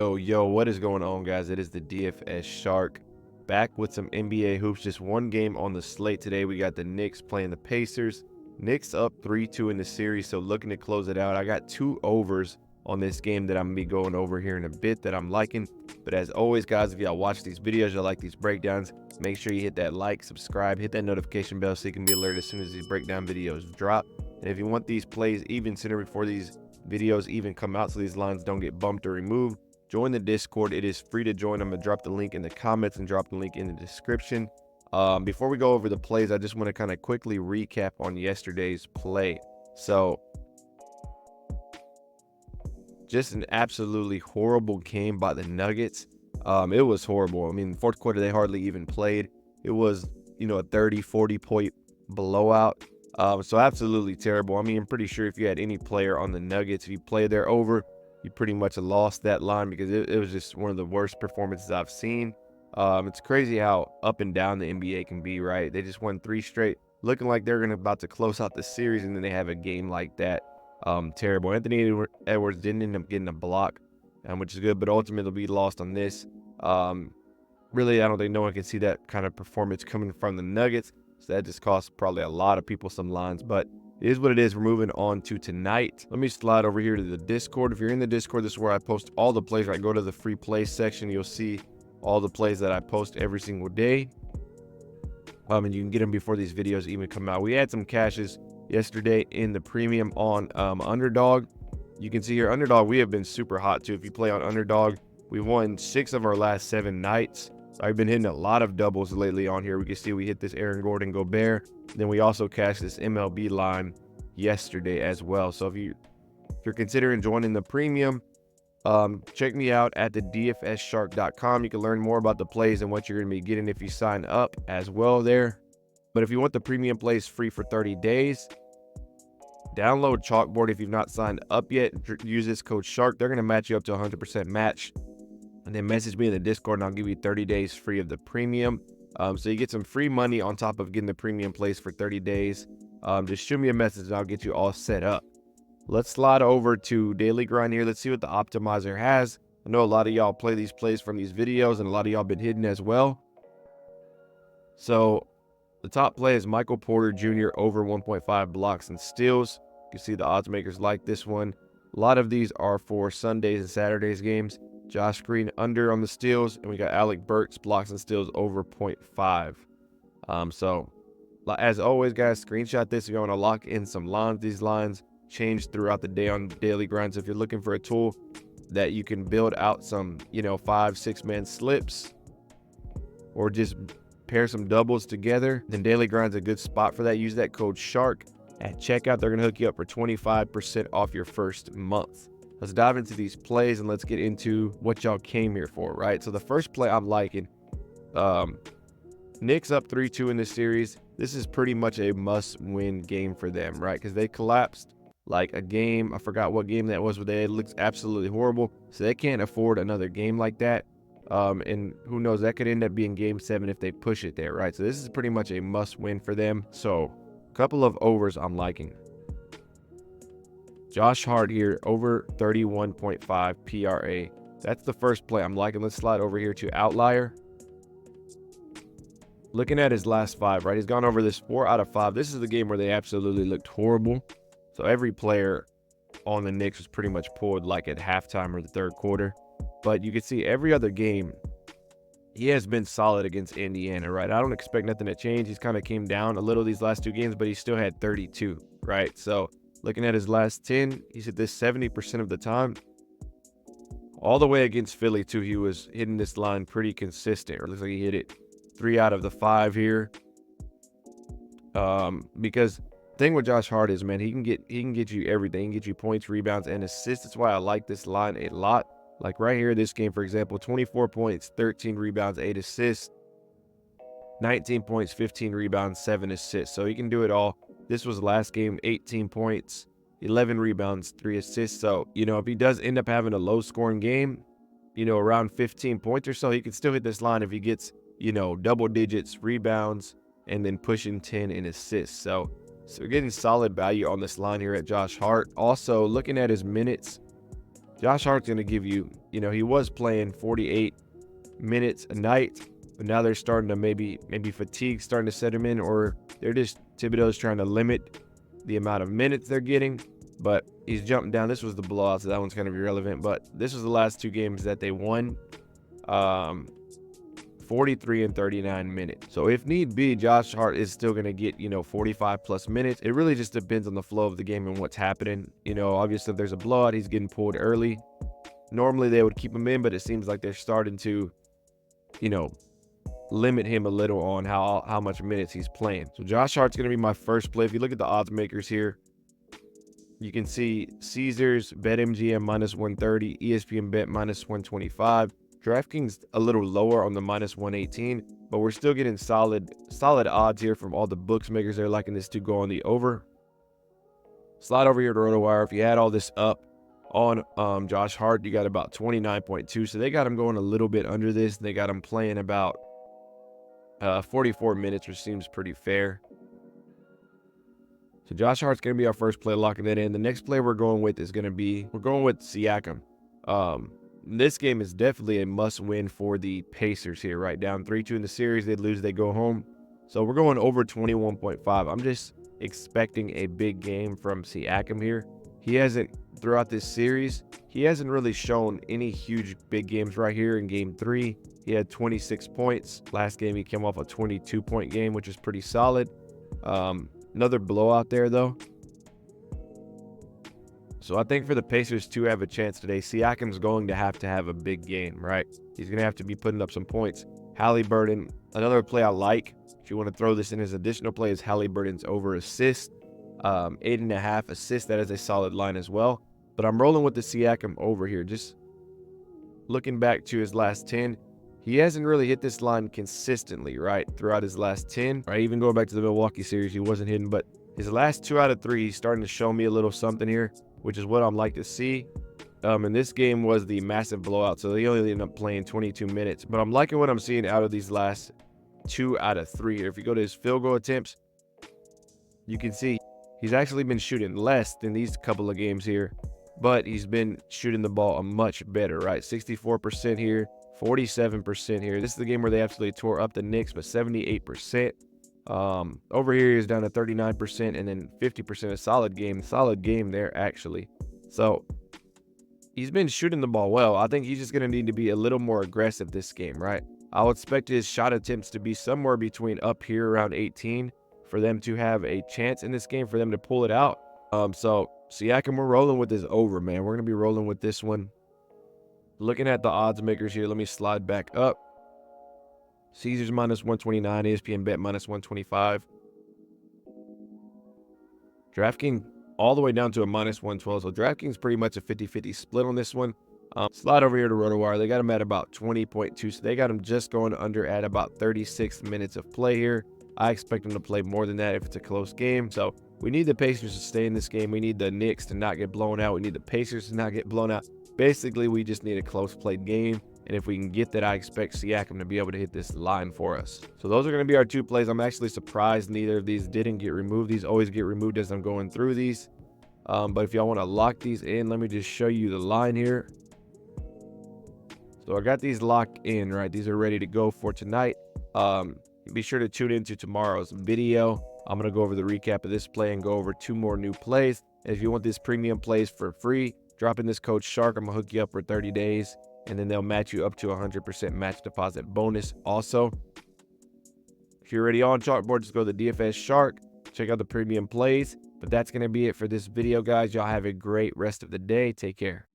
Yo, what is going on, guys? It is the DFS Shark back with some NBA hoops. Just one game on the slate today. We got the Knicks playing the Pacers. Knicks up 3-2 in the series, so looking to close it out. I got two overs on this game that I'm going to be going over here in a bit that I'm liking. But as always, guys, if y'all watch these videos, y'all like these breakdowns, make sure you hit that like, subscribe, hit that notification bell so you can be alerted as soon as these breakdown videos drop. And if you want these plays even sooner before these videos even come out so these lines don't get bumped or removed, join the Discord. It is free to join. I'm going to drop the link in the comments and drop the link in the description. Before we go over the plays, I just want to kind of quickly recap on yesterday's play. So, just an absolutely horrible game by the Nuggets. It was horrible. I mean, fourth quarter, they hardly even played. It was, a 30, 40-point blowout. So absolutely terrible. I mean, I'm pretty sure if you had any player on the Nuggets, if you played there over, you pretty much lost that line because it was just one of the worst performances I've seen. It's crazy how up and down the NBA can be, right? They just won 3 straight, looking like they're about to close out the series, and then they have a game like that. Terrible. Anthony Edwards didn't end up getting a block, which is good, but ultimately be lost on this. Really, I don't think no one can see that kind of performance coming from the Nuggets, so that just cost probably a lot of people some lines, but it is what it is. We're moving on to tonight. Let me slide over here to the Discord. If you're in the Discord, this is where I post all the plays. Right, go to the free play section. You'll see all the plays that I post every single day. And you can get them before these videos even come out. We had some cashes yesterday in the premium on underdog. You can see here, underdog, we have been super hot too. If you play on underdog, we won 6 of our last 7 nights. I've been hitting a lot of doubles lately on here. We can see we hit this Aaron Gordon Gobert. Then we also cashed this MLB line yesterday as well. So if you're considering joining the premium, check me out at the dfsshark.com. You can learn more about the plays and what you're going to be getting if you sign up as well there. But if you want the premium plays free for 30 days, download CHALKBOARD. If you've not signed up yet, use this code SHARK. They're going to match you up to 100% match. And then message me in the Discord and I'll give you 30 days free of the premium. So you get some free money on top of getting the premium plays for 30 days. Just shoot me a message and I'll get you all set up. Let's slide over to Daily Grind here. Let's see what the optimizer has. I know a lot of y'all play these plays from these videos and a lot of y'all been hitting as well. So the top play is Michael Porter Jr. over 1.5 blocks and steals. You can see the odds makers like this one. A lot of these are for Sundays and Saturdays games. Josh Green under on the steals, and we got Alec Burks blocks and steals over 0.5. So as always, guys, screenshot this if you want to lock in some lines. These lines change throughout the day on Daily Grind. So if you're looking for a tool that you can build out some 5-6 man slips or just pair some doubles together, then Daily Grind's a good spot for that. Use that code SHARK at checkout. They're gonna hook you up for 25% off your first month. Let's dive into these plays and let's get into what y'all came here for, right? So the first play I'm liking, Knicks up 3-2 in this series. This is pretty much a must-win game for them, right? Because they collapsed like a game. I forgot what game that was, but they looked absolutely horrible. So they can't afford another game like that. And who knows, that could end up being game 7 if they push it there, right? So this is pretty much a must-win for them. So a couple of overs I'm liking. Josh Hart here, over 31.5 PRA. That's the first play I'm liking. Let's slide over here to Outlier. Looking at his last 5, right? He's gone over this 4 out of 5. This is the game where they absolutely looked horrible. So every player on the Knicks was pretty much pulled like at halftime or the third quarter. But you can see every other game, he has been solid against Indiana, right? I don't expect nothing to change. He's kind of came down a little these last 2 games, but he still had 32, right? So looking at his last 10, he's hit this 70% of the time. All the way against Philly, too, he was hitting this line pretty consistent. Or it looks like he hit it 3 out of the 5 here. Because the thing with Josh Hart is, man, he can get you everything. He can get you points, rebounds, and assists. That's why I like this line a lot. Like right here, this game, for example, 24 points, 13 rebounds, 8 assists, 19 points, 15 rebounds, 7 assists. So he can do it all. This was last game, 18 points, 11 rebounds, 3 assists. So, if he does end up having a low-scoring game, around 15 points or so, he can still hit this line if he gets, double digits, rebounds, and then pushing 10 in assists. So we're getting solid value on this line here at Josh Hart. Also, looking at his minutes, Josh Hart's going to give you You know, he was playing 48 minutes a night, but now they're starting to maybe fatigue starting to set him in, or they're just Thibodeau's trying to limit the amount of minutes they're getting. But he's jumping down. This was the blowout, so that one's kind of irrelevant. But this was the last 2 games that they won. 43 and 39 minutes. So if need be, Josh Hart is still going to get, 45 plus minutes. It really just depends on the flow of the game and what's happening. Obviously if there's a blowout, he's getting pulled early. Normally they would keep him in, but it seems like they're starting to, limit him a little on how much minutes he's playing. So Josh Hart's going to be my first play. If you look at the odds makers here, you can see Caesars, BetMGM -130, ESPN Bet -125. DraftKings a little lower on the -118, but we're still getting solid odds here from all the bookmakers. They're liking this to go on the over. Slide over here to RotoWire. If you add all this up on Josh Hart, you got about 29.2. So they got him going a little bit under this. They got him playing about 44 minutes, which seems pretty fair. So Josh Hart's going to be our first play, locking that in. The next play we're going with Siakam. This game is definitely a must-win for the Pacers here, right? Down 3-2 in the series. They lose, they go home. So we're going over 21.5. I'm just expecting a big game from Siakam here. He hasn't, throughout this series, he hasn't really shown any huge big games right here in game 3. He had 26 points. Last game, he came off a 22-point game, which is pretty solid. Another blowout there, though. So I think for the Pacers to have a chance today, Siakam's going to have a big game, right? He's going to have to be putting up some points. Halliburton, another play I like, if you want to throw this in as additional play, is Halliburton's over assist. 8.5 assists. That is a solid line as well. But I'm rolling with the Siakam over here. Just looking back to his last 10, he hasn't really hit this line consistently, right? Throughout his last 10, right? Even going back to the Milwaukee series, he wasn't hitting, but his last 2 out of 3, he's starting to show me a little something here, which is what I'm like to see. And this game was the massive blowout, so they only ended up playing 22 minutes. But I'm liking what I'm seeing out of these last 2 out of 3 here. If you go to his field goal attempts, you can see he's actually been shooting less than these couple of games here, but he's been shooting the ball much better, right? 64% here, 47% here. This is the game where they absolutely tore up the Knicks, but 78%. Over here he's down to 39%, and then 50%. A solid game there, actually. So he's been shooting the ball well. I think he's just going to need to be a little more aggressive this game, right? I would expect his shot attempts to be somewhere between up here around 18 for them to have a chance in this game, for them to pull it out. So Siakam, we're rolling with this over, man. We're going to be rolling with this one. Looking at the odds makers here, let me slide back up. Caesars -129, ESPN Bet -125. DraftKings all the way down to a -112. So DraftKings pretty much a 50-50 split on this one. Slide over here to RotoWire. They got him at about 20.2. So they got him just going under at about 36 minutes of play here. I expect him to play more than that if it's a close game. So we need the Pacers to stay in this game. We need the Knicks to not get blown out. We need the Pacers to not get blown out. Basically, we just need a close played game. And if we can get that, I expect Siakam to be able to hit this line for us. So those are going to be our 2 plays. I'm actually surprised neither of these didn't get removed. These always get removed as I'm going through these. But if y'all want to lock these in, let me just show you the line here. So I got these locked in, right? These are ready to go for tonight. Be sure to tune into tomorrow's video. I'm going to go over the recap of this play and go over 2 more new plays. And if you want these premium plays for free, drop in this code SHARK. I'm going to hook you up for 30 days. And then they'll match you up to 100% match deposit bonus. Also, if you're already on Chalkboard, just go to the DFS Shark. Check out the premium plays. But that's going to be it for this video, guys. Y'all have a great rest of the day. Take care.